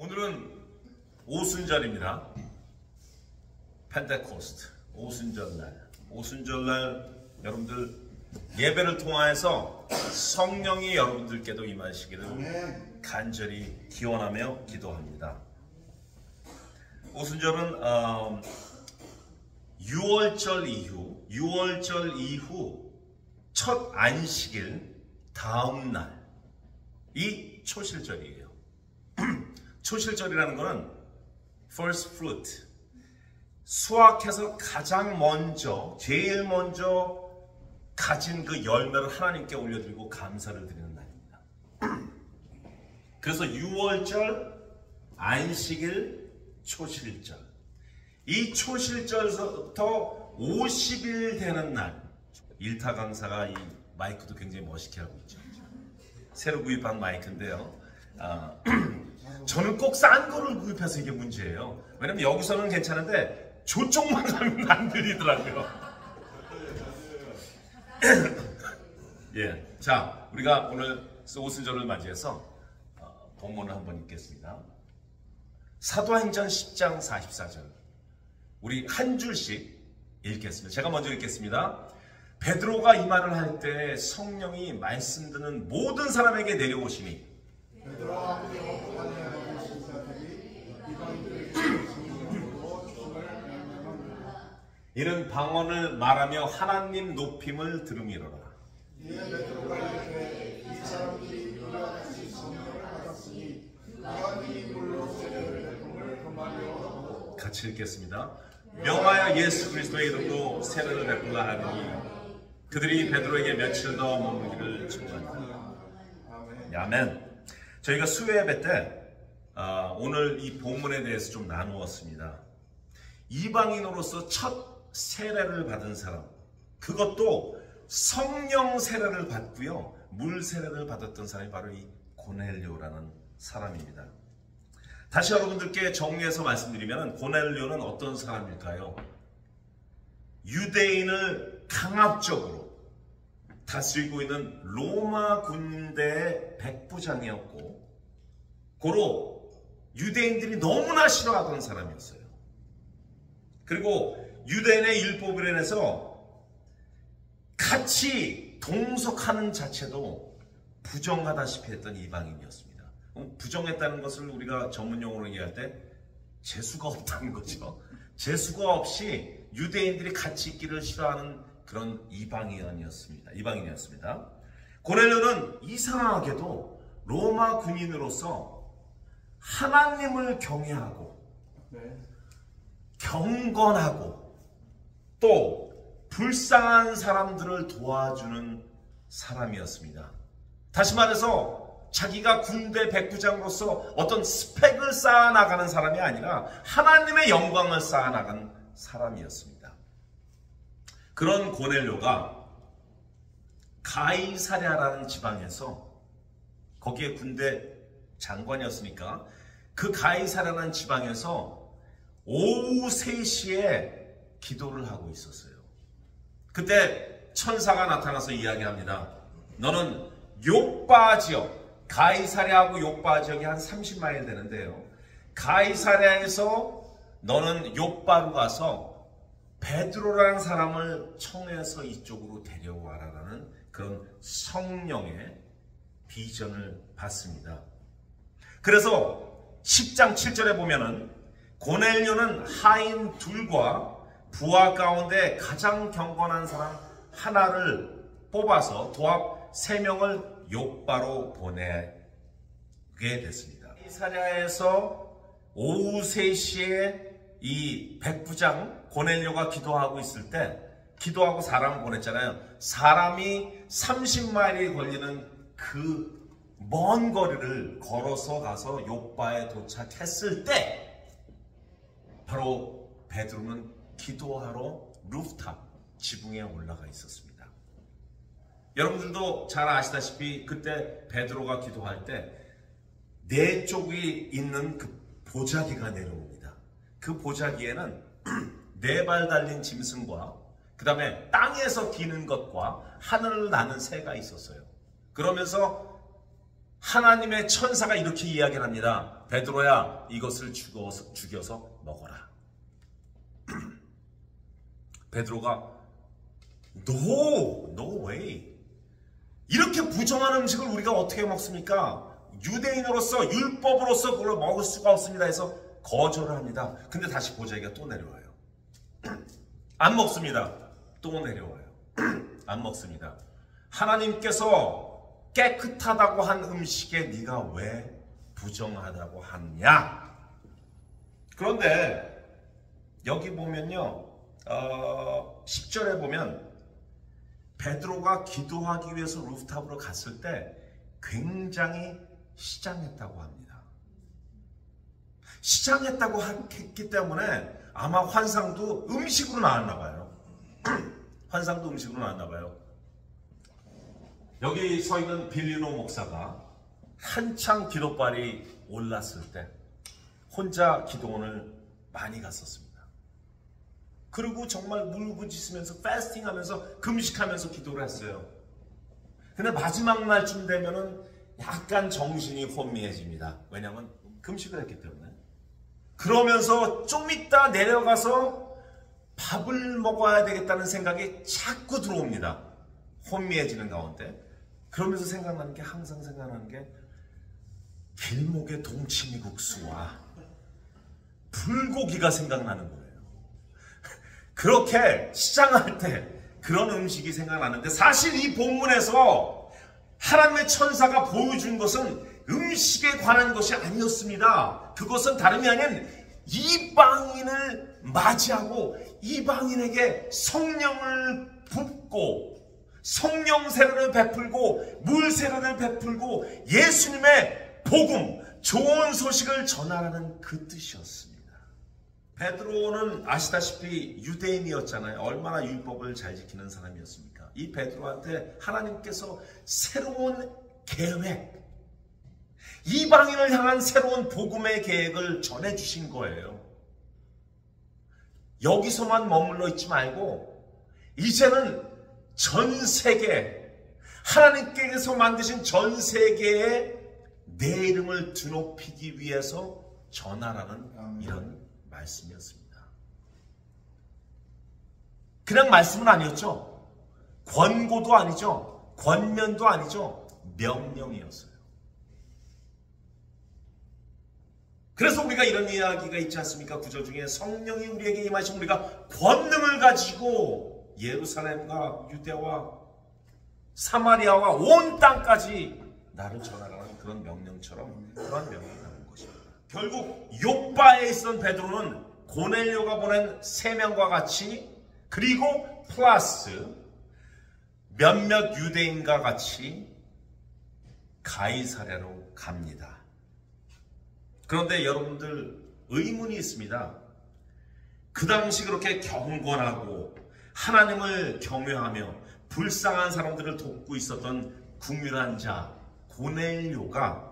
오늘은 오순절입니다. 펜테코스트 오순절날. 오순절날 여러분들 예배를 통하여서 성령이 여러분들께도 임하시기를 간절히 기원하며 기도합니다. 오순절은 6월절 이후 첫 안식일 다음 날이 초실절이에요. 초실절이라는 것은 first fruit, 수확해서 가장 먼저, 제일 먼저 가진 그 열매를 하나님께 올려드리고 감사를 드리는 날입니다. 그래서 6월절, 안식일, 초실절. 이 초실절부터 50일 되는 날, 일타 강사가 이 마이크도 굉장히 멋있게 하고 있죠. 새로 구입한 마이크인데요. 저는 꼭 싼 거를 구입해서 이게 문제예요. 왜냐면 여기서는 괜찮은데 저쪽만 가면 안 들리더라고요. 예, 자, 우리가 오늘 오순절을 맞이해서 본문을 한번 읽겠습니다. 사도행전 10장 44절. 우리 한 줄씩 읽겠습니다. 제가 먼저 읽겠습니다. 베드로가 이 말을 할 때 성령이 말씀 듣는 모든 사람에게 내려오시니 이는 방언을 말하며 하나님 높임을 들음이로라. 같이 읽겠습니다. 명하여 예수 그리스도의 이름으로 세례를 베풀라 하니 그들이 베드로에게 며칠 더 머무르기를 축원한다. 아멘. 저희가 수요 예배 때 오늘 이 본문에 대해서 좀 나누었습니다. 이방인으로서 첫 세례를 받은 사람, 그것도 성령 세례를 받고요, 물 세례를 받았던 사람이 바로 이 고넬료라는 사람입니다. 다시 여러분들께 정리해서 말씀드리면 고넬료는 어떤 사람일까요? 유대인을 강압적으로 다스리고 있는 로마 군대의 백부장이었고, 고로 유대인들이 너무나 싫어하던 사람이었어요. 그리고 유대인의 율법을 인해서 같이 동석하는 자체도 부정하다시피 했던 이방인이었습니다. 부정했다는 것을 우리가 전문용어로 얘기할 때 재수가 없다는 거죠. 재수가 없이 유대인들이 같이 있기를 싫어하는 그런 이방인이었습니다. 고넬료는 이상하게도 로마 군인으로서 하나님을 경외하고 경건하고 또 불쌍한 사람들을 도와주는 사람이었습니다. 다시 말해서 자기가 군대 백부장으로서 어떤 스펙을 쌓아나가는 사람이 아니라 하나님의 영광을 쌓아나가는 사람이었습니다. 그런 고넬료가 가이사랴라는 지방에서, 거기에 군대 장관이었으니까 그 가이사랴라는 지방에서 오후 3시에 기도를 하고 있었어요. 그때 천사가 나타나서 이야기합니다. 너는 요빠 지역, 가이사랴하고 요빠 지역이 한 30마일 되는데요, 가이사랴에서 너는 요빠로 가서 베드로라는 사람을 청해서 이쪽으로 데려와라라는 그런 성령의 비전을 받습니다. 그래서 10장 7절에 보면은 고넬료는 하인 둘과 부하 가운데 가장 경건한 사람 하나를 뽑아서 도합 3명을 요빠로 보내게 됐습니다. 가이사랴에서 오후 3시에 이 백부장 고넬료가 기도하고 있을 때, 기도하고 사람을 보냈잖아요. 사람이 30마일이 걸리는 그 먼 거리를 걸어서 가서 요빠에 도착했을 때 바로 베드로는 기도하러 루프탑 지붕에 올라가 있었습니다. 여러분들도 잘 아시다시피 그때 베드로가 기도할 때 네 쪽이 있는 그 보자기가 내려옵니다. 그 보자기에는 4발 달린 짐승과 그 다음에 땅에서 기는 것과 하늘을 나는 새가 있었어요. 그러면서 하나님의 천사가 이렇게 이야기를 합니다. 베드로야, 이것을 죽여서 먹어라. 베드로가 No way. 이렇게 부정한 음식을 우리가 어떻게 먹습니까? 유대인으로서 율법으로서 그걸 먹을 수가 없습니다 해서 거절을 합니다. 근데 다시 보자기가 또 내려와요. 안 먹습니다. 또 내려와요. 안 먹습니다. 하나님께서 깨끗하다고 한 음식에 네가 왜 부정하다고 하냐? 그런데 여기 보면요, 10절에 보면 베드로가 기도하기 위해서 루프탑으로 갔을 때 굉장히 시장했다고 합니다. 시장했다고 했기 때문에 아마 환상도 음식으로 나왔나 봐요. 환상도 음식으로 나왔나 봐요. 여기 서 있는 빌리노 목사가 한창 기도발이 올랐을 때 혼자 기도원을 많이 갔었습니다. 그리고 정말 물부짖으면서 패스팅하면서 금식하면서 기도를 했어요. 근데 마지막 날쯤 되면은 약간 정신이 혼미해집니다. 왜냐하면 금식을 했기 때문에. 그러면서 좀 이따 내려가서 밥을 먹어야 되겠다는 생각이 자꾸 들어옵니다. 혼미해지는 가운데. 그러면서 생각나는 게, 항상 생각나는 게 길목의 동치미국수와 불고기가 생각나는 거예요. 그렇게 시장할 때 그런 음식이 생각나는데, 사실 이 본문에서 하나님의 천사가 보여준 것은 음식에 관한 것이 아니었습니다. 그것은 다름이 아닌 이방인을 맞이하고 이방인에게 성령을 붓고 성령 세례를 베풀고 물 세례를 베풀고 예수님의 복음, 좋은 소식을 전하라는 그 뜻이었습니다. 베드로는 아시다시피 유대인이었잖아요. 얼마나 율법을 잘 지키는 사람이었습니까? 이 베드로한테 하나님께서 새로운 계획, 이방인을 향한 새로운 복음의 계획을 전해주신 거예요. 여기서만 머물러 있지 말고 이제는 전 세계, 하나님께서 만드신 전 세계에 내 이름을 드높이기 위해서 전하라는 이런 말씀이었습니다. 그냥 말씀은 아니었죠. 권고도 아니죠. 권면도 아니죠. 명령이었어요. 그래서 우리가 이런 이야기가 있지 않습니까? 구절 중에 성령이 우리에게 임하시면 우리가 권능을 가지고 예루살렘과 유대와 사마리아와 온 땅까지 나를 전하라는 그런 명령처럼 그런 명령이 나는 것입니다. 결국 욥바에 있던 베드로는 고넬료가 보낸 3명과 같이, 그리고 플러스 몇몇 유대인과 같이 가이사랴로 갑니다. 그런데 여러분들 의문이 있습니다. 그 당시 그렇게 경건하고 하나님을 경외하며 불쌍한 사람들을 돕고 있었던 국률한 자 고넬료가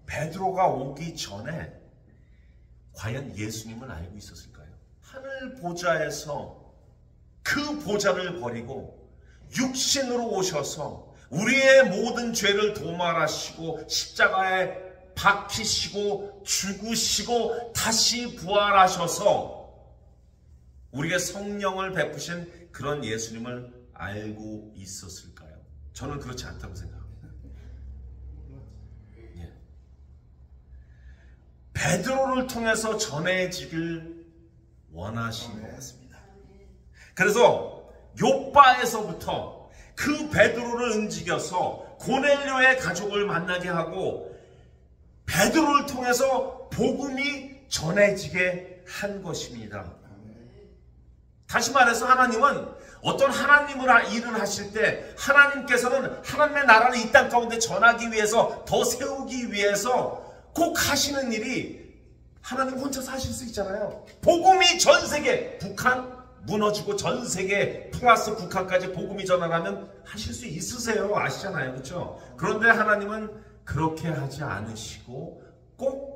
베드로가 오기 전에 과연 예수님을 알고 있었을까요? 하늘 보좌에서 그 보좌를 버리고 육신으로 오셔서 우리의 모든 죄를 도말하시고 십자가에 박히시고 죽으시고 다시 부활하셔서 우리에게 성령을 베푸신 그런 예수님을 알고 있었을까요? 저는 그렇지 않다고 생각합니다. 예. 베드로를 통해서 전해지길 원하신 것 같습니다. 그래서 욥바에서부터 그 베드로를 움직여서 고넬료의 가족을 만나게 하고 베드로를 통해서 복음이 전해지게 한 것입니다. 다시 말해서 하나님은 어떤 하나님을 일을 하실 때 하나님께서는 하나님의 나라를 이 땅 가운데 전하기 위해서, 더 세우기 위해서 꼭 하시는 일이, 하나님 혼자서 하실 수 있잖아요. 복음이 전 세계, 북한 무너지고 전 세계 플러스 북한까지 복음이 전하라면 하실 수 있으세요. 아시잖아요. 그렇죠? 그런데 하나님은 그렇게 하지 않으시고 꼭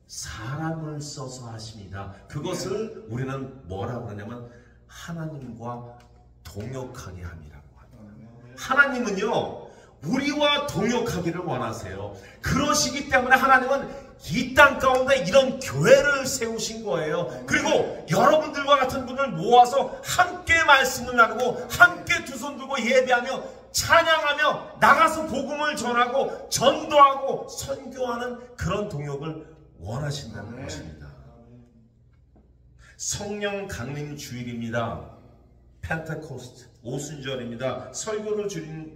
사람을 써서 하십니다. 그것을 우리는 뭐라고 그러냐면 하나님과 동역하게 함이라고 합니다. 하나님은요, 우리와 동역하기를 원하세요. 그러시기 때문에 하나님은 이 땅 가운데 이런 교회를 세우신 거예요. 그리고 여러분들과 같은 분을 모아서 함께 말씀을 나누고 함께 두 손 들고 예배하며 찬양하며 나가서 복음을 전하고 전도하고 선교하는 그런 동역을 원하신다는 것입니다. 성령 강림 주일입니다. 펜테코스트 오순절입니다. 설교를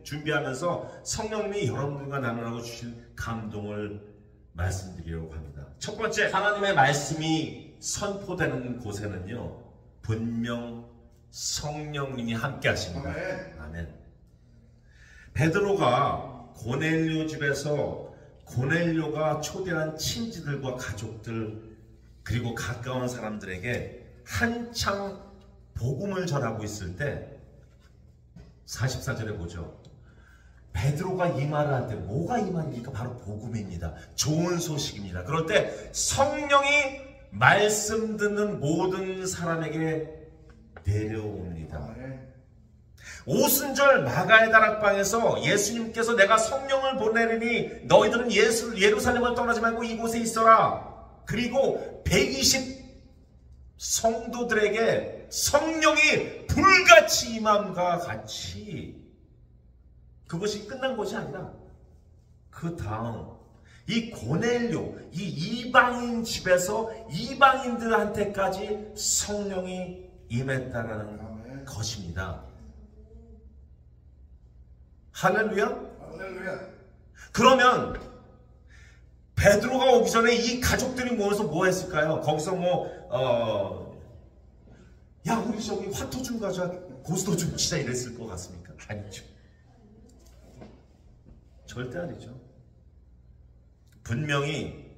준비하면서 성령님이 여러분들과 나누라고 주신 감동을 말씀드리려고 합니다. 첫 번째, 하나님의 말씀이 선포되는 곳에는요 분명 성령님이 함께 하십니다. 아멘. 베드로가 고넬료 집에서 고넬료가 초대한 친지들과 가족들 그리고 가까운 사람들에게 한창 복음을 전하고 있을 때 44절에 보죠. 베드로가 이 말을 할 때 뭐가 이 말입니까? 바로 복음입니다. 좋은 소식입니다. 그럴 때 성령이 말씀 듣는 모든 사람에게 내려옵니다. 오순절 마가의 다락방에서 예수님께서 내가 성령을 보내리니 너희들은 예루살렘을 떠나지 말고 이곳에 있어라. 그리고 120 성도들에게 성령이 불같이 임함과 같이 그것이 끝난 것이 아니라 그 다음 이 고넬료 이 이방인 집에서 이방인들한테까지 성령이 임했다라는 것입니다. 할렐루야? 할렐루야. 그러면 베드로가 오기 전에 이 가족들이 모여서 뭐 했을까요? 거기서 야 우리 저기 화토 좀 가자 고스톱 좀 치자 이랬을 것 같습니까? 아니죠. 절대 아니죠. 분명히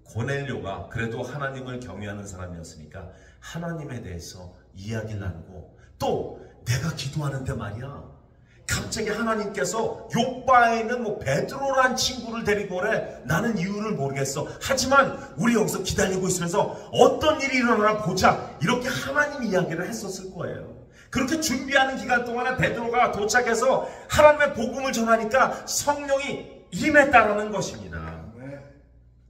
고넬료가 그래도 하나님을 경외하는 사람이었으니까 하나님에 대해서 이야기를 나누고 또 내가 기도하는데 말이야 갑자기 하나님께서 요바에 있는 베드로란 친구를 데리고 오래. 나는 이유를 모르겠어. 하지만 우리 여기서 기다리고 있으면서 어떤 일이 일어나나 보자. 이렇게 하나님 이야기를 했었을 거예요. 그렇게 준비하는 기간 동안에 베드로가 도착해서 하나님의 복음을 전하니까 성령이 임했다라는 것입니다.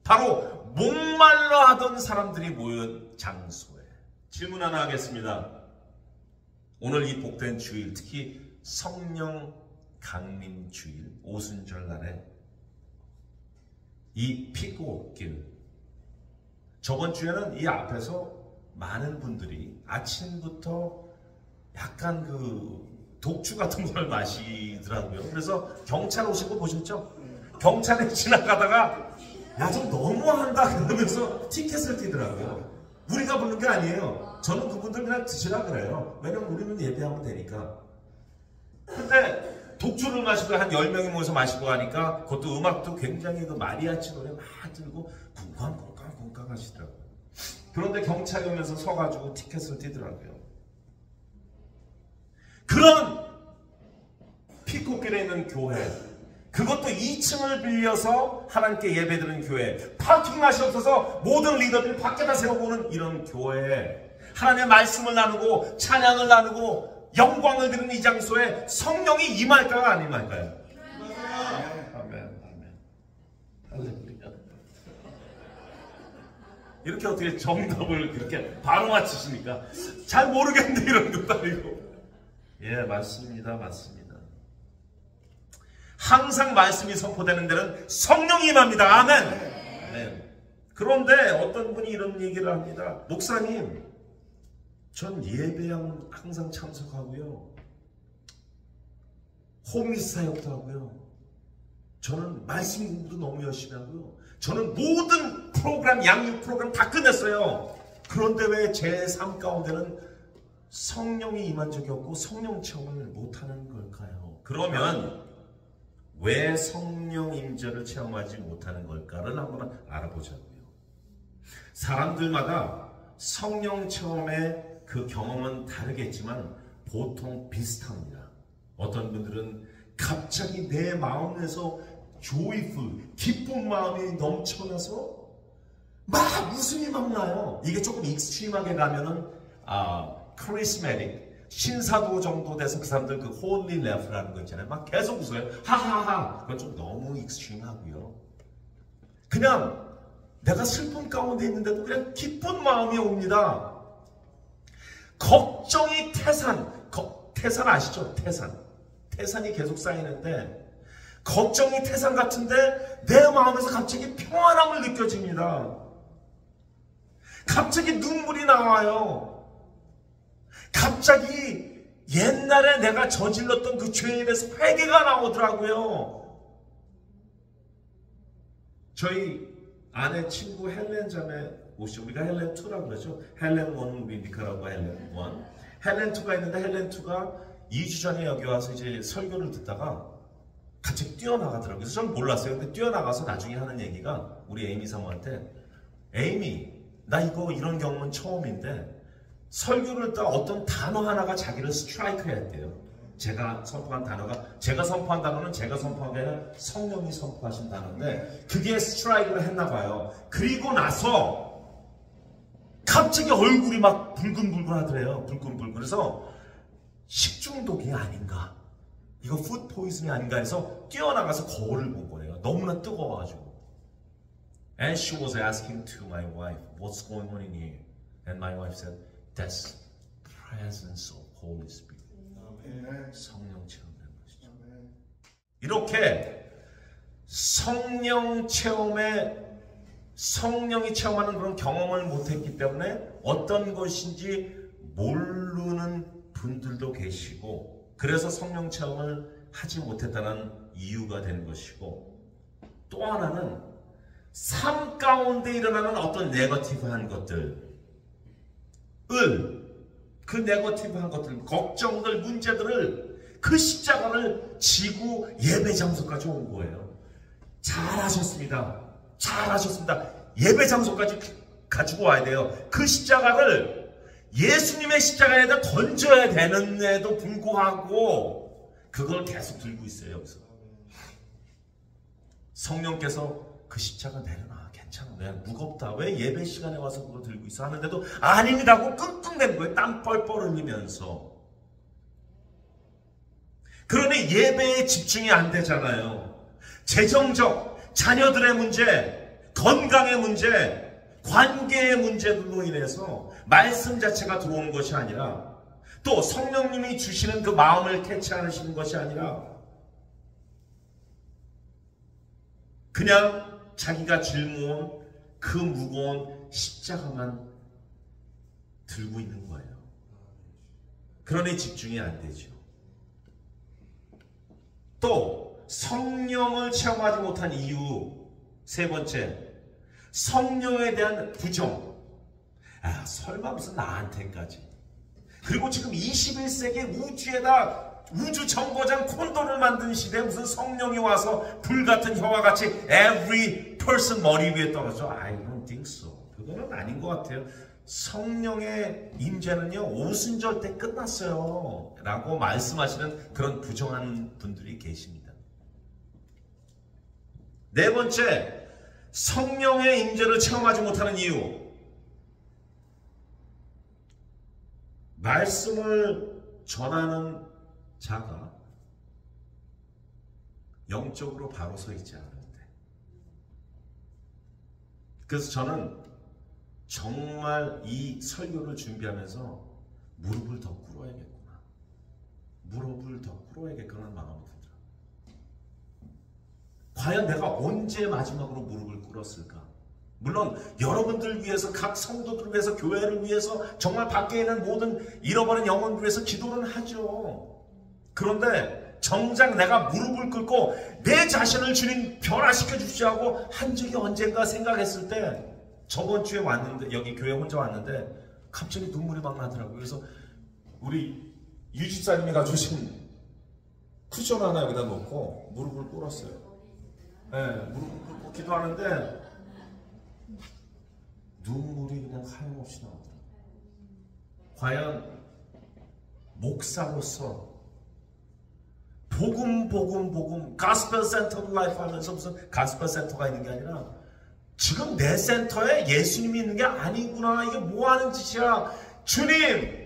바로 목말라 하던 사람들이 모인 장소에. 질문 하나 하겠습니다. 오늘 이 복된 주일, 특히 성령 강림 주일 오순절 날에 이 피고길, 저번 주에는 이 앞에서 많은 분들이 아침부터 약간 독주 같은 걸 마시더라고요. 그래서 경찰 오신 거 보셨죠? 경찰에 지나가다가 야 좀 너무한다 그러면서 티켓을 띄더라고요. 우리가 부르는 게 아니에요. 저는 그분들 그냥 드시라 그래요. 왜냐면 우리는 예배하면 되니까. 근데 독주를 마시고 한 10명이 모여서 마시고 하니까 그것도 음악도 굉장히 마리아치 노래 막 들고 쿵쾅쿵쾅쿵쾅 하시더라고요. 그런데 경찰이 오면서 서가지고 티켓을 띄더라고요. 그런 피코길에 있는 교회, 그것도 2층을 빌려서 하나님께 예배드리는 교회, 파킹 맛이 없어서 모든 리더들이 밖에다 세우고 오는 이런 교회에 하나님의 말씀을 나누고 찬양을 나누고 영광을 드리는 이 장소에 성령이 임할까요? 안 임할까요? 아멘. 할렐루야. 이렇게 어떻게 정답을 그렇게 바로 맞히십니까? 잘 모르겠는데 이런 것도 아니고. 예, 맞습니다. 항상 말씀이 선포되는 데는 성령이 임합니다. 아멘. 그런데 어떤 분이 이런 얘기를 합니다. 목사님, 전 예배에 항상 참석하고요. 홈미스 사역도 하고요. 저는 말씀 공부도 너무 열심히 하고요. 저는 모든 프로그램, 양육 프로그램 다 끝냈어요. 그런데 왜 제 삶 가운데는 성령이 임한 적이 없고 성령 체험을 못하는 걸까요? 그러면 왜 성령 임재를 체험하지 못하는 걸까를 한번 알아보자고요. 사람들마다 성령 체험의 그 경험은 다르겠지만 보통 비슷합니다. 어떤 분들은 갑자기 내 마음에서 joyful, 기쁜 마음이 넘쳐나서 막 웃음이 막 나요. 이게 조금 익스트림하게 가면은 charismatic, 신사도 정도 돼서 그 사람들 그 홀리 레프라는 거 있잖아요. 막 계속 웃어요. 하하하. 그건 좀 너무 익스트림하고요. 그냥 내가 슬픔 가운데 있는데도 그냥 기쁜 마음이 옵니다. 걱정이 태산 아시죠? 태산이 계속 쌓이는데 걱정이 태산 같은데 내 마음에서 갑자기 평안함을 느껴집니다. 갑자기 눈물이 나와요. 갑자기 옛날에 내가 저질렀던 그 죄에 대해서 회개가 나오더라고요. 저희 아내 친구 헬렌 자매 오시죠. 우리가 헬렌 2라고 그러죠. 헬렌 1 우리 니카라과 헬렌 1. 헬렌 2가 있는데 헬렌 2가 2주 전에 여기 와서 이제 설교를 듣다가 갑자기 뛰어나가더라고요. 그래서 저는 몰랐어요. 근데 뛰어나가서 나중에 하는 얘기가 우리 에이미 사모한테 에이미 나 이런 경험은 처음인데 설교를 듣다가 어떤 단어 하나가 자기를 스트라이크 했대요. 제가 선포한 단어는 제가 선포한 게 아니라 성령이 선포하신 단어인데 그게 스트라이크를 했나 봐요. 그리고 나서 갑자기 얼굴이 막 붉은붉은 하더래요. 붉은붉은. 그래서 식중독이 아닌가, 이거 푸드 포이즌이 아닌가 해서 뛰어나가서 거울을 본 거예요. 너무나 뜨거워가지고. And she was asking to my wife, what's going on in here? And my wife said, that's presence of Holy Spirit. 성령 체험된 것이죠. 이렇게 성령이 체험하는 그런 경험을 못했기 때문에 어떤 것인지 모르는 분들도 계시고, 그래서 성령 체험을 하지 못했다는 이유가 되는 것이고, 또 하나는 삶 가운데 일어나는 어떤 네거티브한 것들, 그 네거티브한 것들, 걱정들, 문제들을 그 십자가를 지고 예배 장소까지 온 거예요. 잘하셨습니다. 예배 장소까지 가지고 와야 돼요. 그 십자가를 예수님의 십자가에다 던져야 되는데도 불구하고 그걸 계속 들고 있어요. 여기서 성령께서 그 십자가 내려놔, 괜찮아, 내가 무겁다, 왜 예배 시간에 와서 그걸 들고 있어 하는데도 아닙니다고 끙끙대는 거예요. 땀 뻘뻘 흘리면서. 그러니 예배에 집중이 안 되잖아요. 재정적, 자녀들의 문제, 건강의 문제, 관계의 문제들로 인해서 말씀 자체가 들어오는 것이 아니라, 또 성령님이 주시는 그 마음을 캐치 하시는 것이 아니라 그냥 자기가 짊어온 그 무거운 십자가만 들고 있는 거예요. 그러니 집중이 안 되죠. 또 성령을 체험하지 못한 이유, 세 번째, 성령에 대한 부정. 설마 무슨 나한테까지. 그리고 지금 21세기 우주 정거장 콘도를 만든 시대에 무슨 성령이 와서 불같은 혀와 같이 every person 머리 위에 떨어져. I don't think so. 그거는 아닌 것 같아요. 성령의 임재는요, 오순절 때 끝났어요 라고 말씀하시는 그런 부정한 분들이 계십니다. 네 번째, 성령의 임재를 체험하지 못하는 이유. 말씀을 전하는 자가 영적으로 바로 서 있지 않은데. 그래서 저는 정말 이 설교를 준비하면서 무릎을 더 꿇어야겠구나, 무릎을 더 꿇어야겠구나 마음이 들더라. 과연 내가 언제 마지막으로 무릎을 꿇었을까? 물론 여러분들 위해서, 각 성도들 위해서, 교회를 위해서, 정말 밖에 있는 모든 잃어버린 영혼을 위해서 기도는 하죠. 그런데 정작 내가 무릎을 꿇고 내 자신을 주님 변화시켜 주십시오 하고 한 적이 언젠가 생각했을 때, 저번 주에 왔는데, 여기 교회 혼자 왔는데 갑자기 눈물이 막 나더라고요. 그래서 우리 유집사님이 가져오신 쿠션 하나 여기다 놓고 무릎을 꿇었어요. 네, 무릎을 꿇고 기도하는데 눈물이 그냥 하염없이 나오더라고요. 과연 목사로서 복음 가스펠 센터 오브 라이프 하면서 무슨 가스펠 센터가 있는 게 아니라 지금 내 센터에 예수님이 있는 게 아니구나, 이게 뭐 하는 짓이야, 주님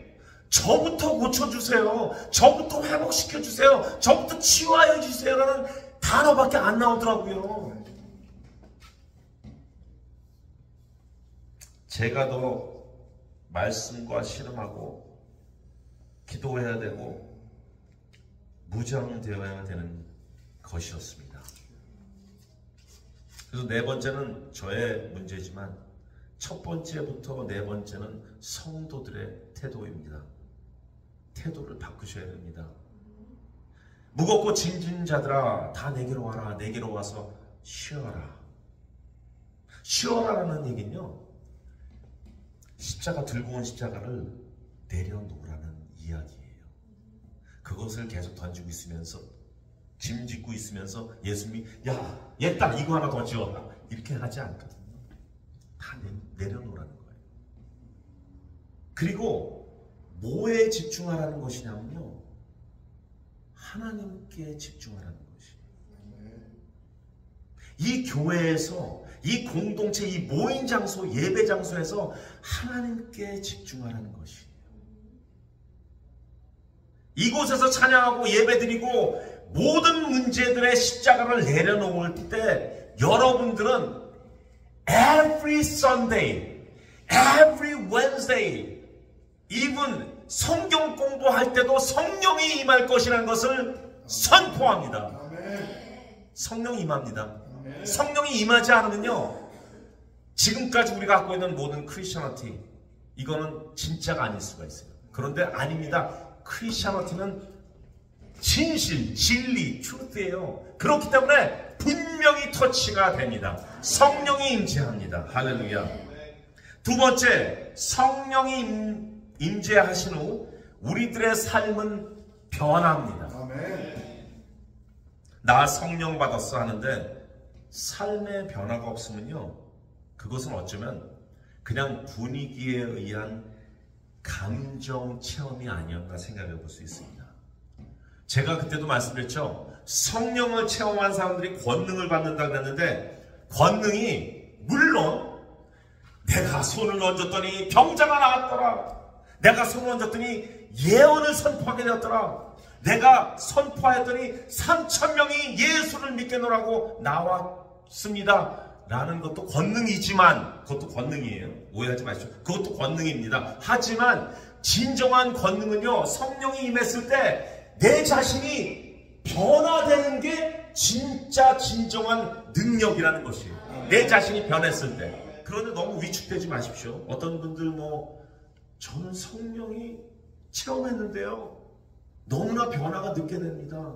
저부터 고쳐주세요. 저부터 회복시켜주세요. 저부터 치유하여 주세요라는 단어밖에 안 나오더라고요. 제가 더 말씀과 씨름하고 기도해야 되고 무장되어야 되는 것이었습니다. 그래서 네 번째는 저의 문제지만 첫 번째부터 네 번째는 성도들의 태도입니다. 태도를 바꾸셔야 됩니다. 무겁고 짐진 자들아 다 내게로 와라. 내게로 와서 쉬어라. 쉬어라라는 얘기는요, 십자가 들고 온 십자가를 내려놓으라는 이야기예요. 그것을 계속 던지고 있으면서 짐 짓고 있으면서 예수님이 야 얘다 이거 하나 더 지어라 이렇게 하지 않거든요. 다 내려놓으라는 거예요. 그리고 뭐에 집중하라는 것이냐면요, 하나님께 집중하라는 것이에요. 이 교회에서, 이 공동체, 이 모임 장소, 예배 장소에서 하나님께 집중하라는 것이에요. 이곳에서 찬양하고 예배드리고 모든 문제들의 십자가를 내려놓을 때 여러분들은 every Sunday, every Wednesday, even 성경 공부할 때도 성령이 임할 것이라는 것을 선포합니다. 성령이 임합니다. 성령이 임하지 않으면요, 지금까지 우리가 갖고 있는 모든 크리스천리티, 이거는 진짜가 아닐 수가 있어요. 그런데 아닙니다. 크리스천리티는 진실, 진리, 트루트예요. 그렇기 때문에 분명히 터치가 됩니다. 성령이 임재합니다. 할렐루야. 두 번째, 성령이 임재하신 후 우리들의 삶은 변합니다. 나 성령 받았어 하는데 삶의 변화가 없으면요, 그것은 어쩌면 그냥 분위기에 의한 감정 체험이 아니었나 생각해 볼 수 있습니다. 제가 그때도 말씀드렸죠. 성령을 체험한 사람들이 권능을 받는다고 했는데, 권능이 물론 내가 손을 얹었더니 병자가 나왔더라, 내가 손을 얹었더니 예언을 선포하게 되었더라, 내가 선포하였더니 3,000명이 예수를 믿겠노라고 나왔습니다 라는 것도 권능이지만, 그것도 권능이에요. 오해하지 마십시오. 그것도 권능입니다. 하지만 진정한 권능은요, 성령이 임했을 때 내 자신이 변화되는 게 진짜 진정한 능력이라는 것이에요. 내 자신이 변했을 때. 그런데 너무 위축되지 마십시오. 어떤 분들 저는 성령이 체험했는데요, 너무나 변화가 늦게 됩니다.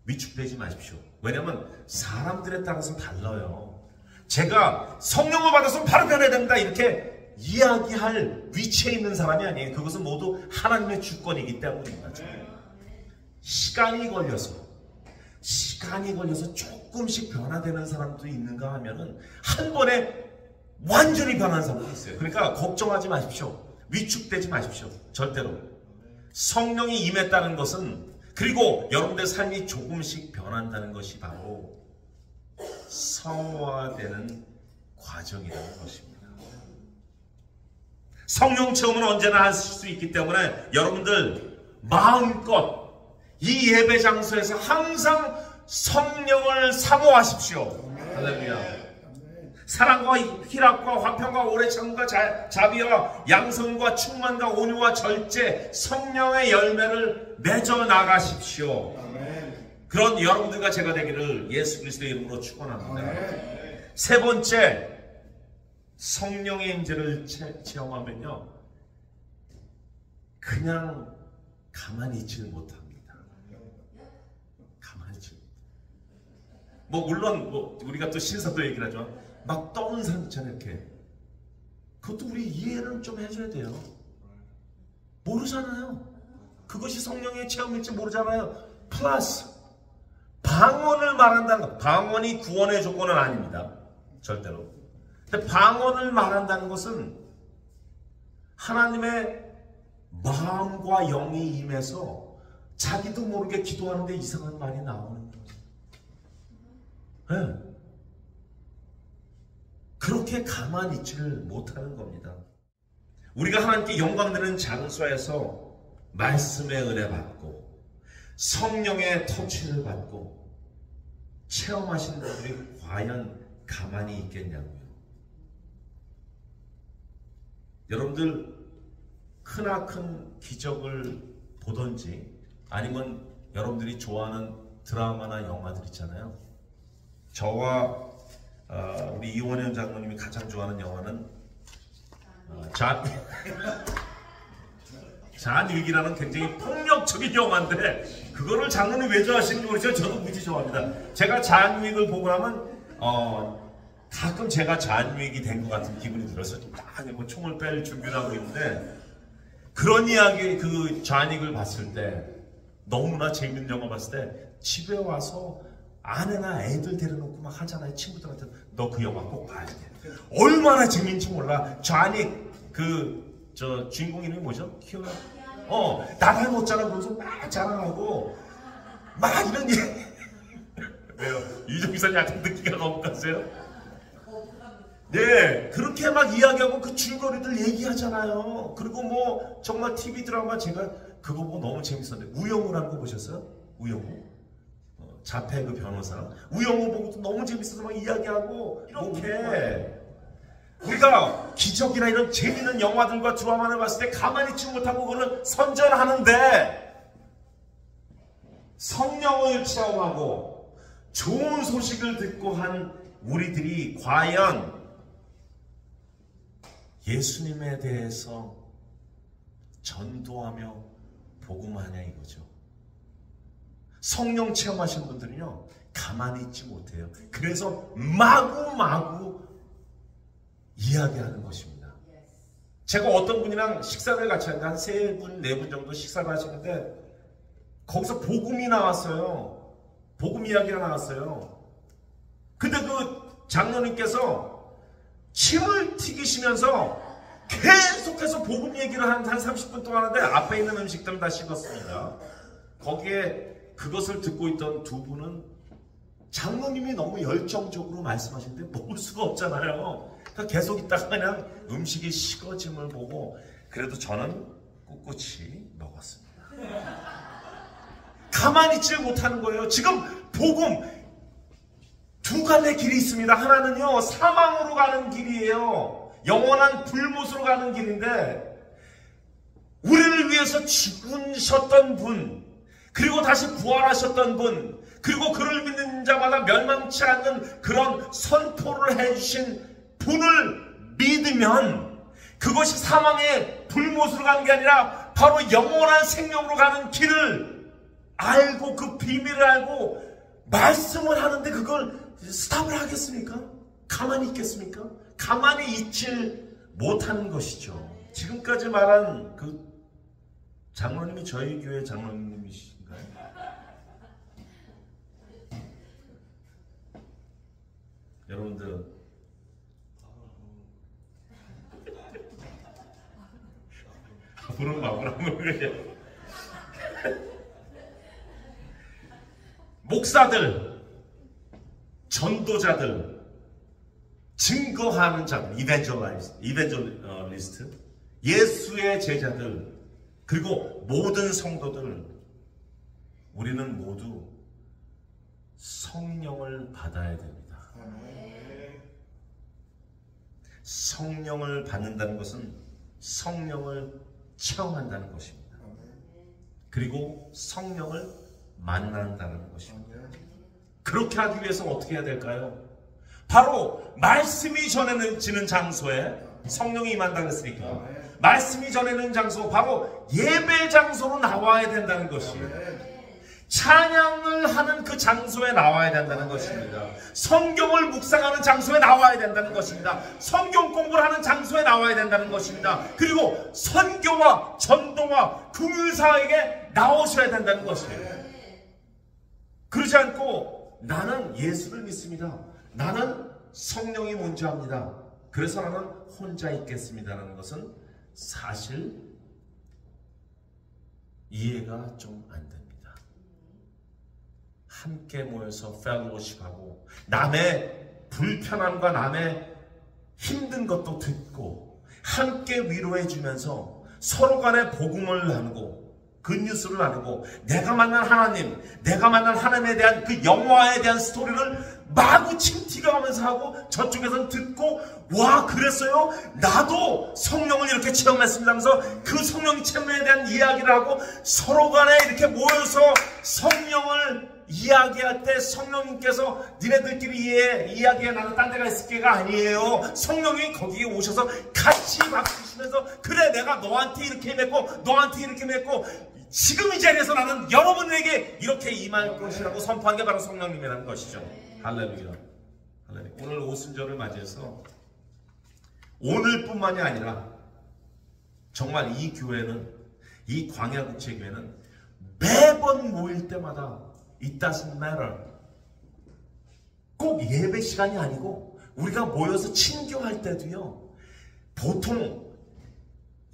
위축되지 마십시오. 왜냐하면 사람들에 따라서 달라요. 제가 성령을 받아서 바로 변해야 됩니다 이렇게 이야기할 위치에 있는 사람이 아니에요. 그것은 모두 하나님의 주권이기 때문입니다. 시간이 걸려서 조금씩 변화되는 사람도 있는가 하면은 한 번에 완전히 변한 사람도 있어요. 그러니까 걱정하지 마십시오. 위축되지 마십시오. 절대로. 성령이 임했다는 것은, 그리고 여러분들의 삶이 조금씩 변한다는 것이 바로 성화되는 과정이라는 것입니다. 성령 체험은 언제나 하실 수 있기 때문에 여러분들 마음껏 이 예배 장소에서 항상 성령을 사모하십시오. 할렐루야. 사랑과 희락과 화평과 오래 참과 자비와 양성과 충만과 온유와 절제, 성령의 열매를 맺어 나가십시오. 그런 여러분들과 제가 되기를 예수 그리스도의 이름으로 축원합니다. 세 번째, 성령의 임재를 체험하면요, 그냥 가만히 있지를 못합니다. 가만히 있지. 물론 우리가 또 신사도 얘기를 하죠. 막 떠는 사람 있잖아요, 이렇게. 그것도 우리 이해를 좀 해줘야 돼요. 모르잖아요. 그것이 성령의 체험일지 모르잖아요. 플러스 방언을 말한다는 것, 방언이 구원의 조건은 아닙니다. 절대로. 근데 방언을 말한다는 것은 하나님의 마음과 영이 임해서 자기도 모르게 기도하는데 이상한 말이 나오는 거예요. 네. 그렇게 가만히 있지를 못하는 겁니다. 우리가 하나님께 영광 드리는 장소에서 말씀의 은혜 받고 성령의 터치를 받고 체험하신 분들이 과연 가만히 있겠냐고요. 여러분들 크나큰 기적을 보던지 아니면 여러분들이 좋아하는 드라마나 영화들 있잖아요. 저와 우리 이원현 장로님이 가장 좋아하는 영화는 잔 윅이라는 굉장히 폭력적인 영화인데 그거를 장로님 왜 좋아하시는지 모르겠어요. 저도 무지 좋아합니다. 제가 잔 윅을 보고 나면 가끔 제가 잔 윅이 된 것 같은 기분이 들어서 딱 뭐 총을 뺄 준비를 하고 있는데 그런 이야기 그 잔 윅을 봤을 때 너무나 재밌는 영화 봤을 때 집에 와서 아내나 애들 데려놓고 막 하잖아요. 친구들한테 너 그 영화 꼭 봐야 돼. 얼마나 재밌는지 몰라. 잔 윅 저 주인공 이름이 뭐죠? 키오나? 나 닮았잖아 그러면서 막 자랑하고 막 이런 얘기. 왜요? 유종선이 약간 느끼가 거북하세요? 네, 그렇게 막 이야기하고 그 줄거리들 얘기하잖아요. 그리고 뭐 정말 TV 드라마 제가 그거 보고 너무 재밌었는데 우영우라는 거 보셨어요? 우영우? 자폐 그 변호사. 우영우 보고도 너무 재밌어서 막 이야기하고 이렇게 우리가 기적이나 이런 재밌는 영화들과 드라마를 봤을 때 가만히 있지 못하고 그거는 선전하는데 성령을 체험하고 좋은 소식을 듣고 한 우리들이 과연 예수님에 대해서 전도하며 복음하냐 이거죠. 성령 체험하신 분들은요 가만히 있지 못해요. 그래서 마구마구 이야기하는 것입니다. 제가 어떤 분이랑 식사를 같이 하는데 한 3분, 4분 정도 식사를 하시는데 거기서 복음이 나왔어요. 복음 이야기가 나왔어요. 근데 그 장로님께서 침을 튀기시면서 계속해서 복음 얘기를 한 30분 동안 하는데 앞에 있는 음식들은 다 식었습니다. 거기에 그것을 듣고 있던 두 분은 장로님이 너무 열정적으로 말씀하시는데 먹을 수가 없잖아요. 그러니까 계속 있다가 그냥 음식이 식어짐을 보고 그래도 저는 꿋꿋이 먹었습니다. 가만히 있지 못하는 거예요. 지금 복음 두 가지의 길이 있습니다. 하나는요 사망으로 가는 길이에요. 영원한 불못으로 가는 길인데 우리를 위해서 죽으셨던 분 그리고 다시 부활하셨던 분 그리고 그를 믿는 자마다 멸망치 않는 그런 선포를 해주신 분을 믿으면 그것이 사망의 불못으로 가는 게 아니라 바로 영원한 생명으로 가는 길을 알고 그 비밀을 알고 말씀을 하는데 그걸 스탑을 하겠습니까? 가만히 있겠습니까? 가만히 있질 못하는 것이죠. 지금까지 말한 그 장로님이 저희 교회 장로님이신가요? 여러분들 앞으로 마구라고 목사들, 전도자들, 증거하는 자들, 이벤젤리스트, 예수의 제자들, 그리고 모든 성도들, 우리는 모두 성령을 받아야 됩니다. 성령을 받는다는 것은 성령을 체험한다는 것입니다. 그리고 성령을 만난다는 것입니다. 그렇게 하기 위해서 어떻게 해야 될까요? 바로 말씀이 전해지는 장소에 성령이 임한다고 했으니까 말씀이 전해지는 장소 바로 예배 장소로 나와야 된다는 것이에요. 찬양을 하는 그 장소에 나와야 된다는 것입니다. 성경을 묵상하는 장소에 나와야 된다는 것입니다. 성경 공부를 하는 장소에 나와야 된다는 것입니다. 그리고 선교와 전도와 긍휼사에게 나오셔야 된다는 것이에요. 그러지 않고 나는 예수를 믿습니다. 나는 성령이 먼저합니다. 그래서 나는 혼자 있겠습니다라는 것은 사실 이해가 좀 안 됩니다. 함께 모여서 펠로우십하고 남의 불편함과 남의 힘든 것도 듣고 함께 위로해 주면서 서로 간에 복음을 나누고 굿뉴스를 나누고 내가 만난 하나님, 내가 만난 하나님에 대한 그 영화에 대한 스토리를 마구 침튀겨가면서 하고 저쪽에서는 듣고 와 그랬어요? 나도 성령을 이렇게 체험했습니다 하면서 그 성령 체험에 대한 이야기를 하고 서로 간에 이렇게 모여서 성령을 이야기할 때 성령님께서 니네들끼리 이야기해 나는 딴 데가 있을 게가 아니에요. 성령이 거기에 오셔서 같이 바꾸시면서 그래 내가 너한테 이렇게 맺고 너한테 이렇게 맺고 지금 이 자리에서 나는 여러분에게 이렇게 임할 것이라고 선포한 게 바로 성령님이라는 것이죠. 할렐루야. 할렐루야. 오늘 오순절을 맞이해서 오늘뿐만이 아니라 정말 이 교회는 이 광야국제교회는 매번 모일 때마다 It doesn't matter. 꼭 예배 시간이 아니고 우리가 모여서 친교할 때도요. 보통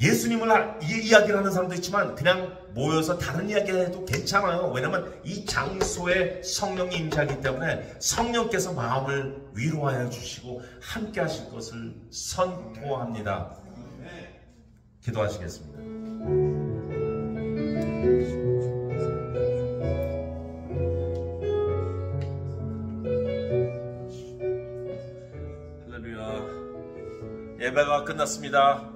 예수님을 이야기를 하는 사람도 있지만 그냥 모여서 다른 이야기를 해도 괜찮아요. 왜냐하면 이 장소에 성령이 임재하기 때문에 성령께서 마음을 위로하여 주시고 함께 하실 것을 선포합니다. 기도하시겠습니다. 할렐루야. 예배가 끝났습니다.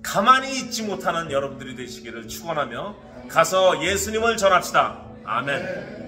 가만히 있지 못하는 여러분들이 되시기를 축원하며 가서 예수님을 전합시다. 아멘.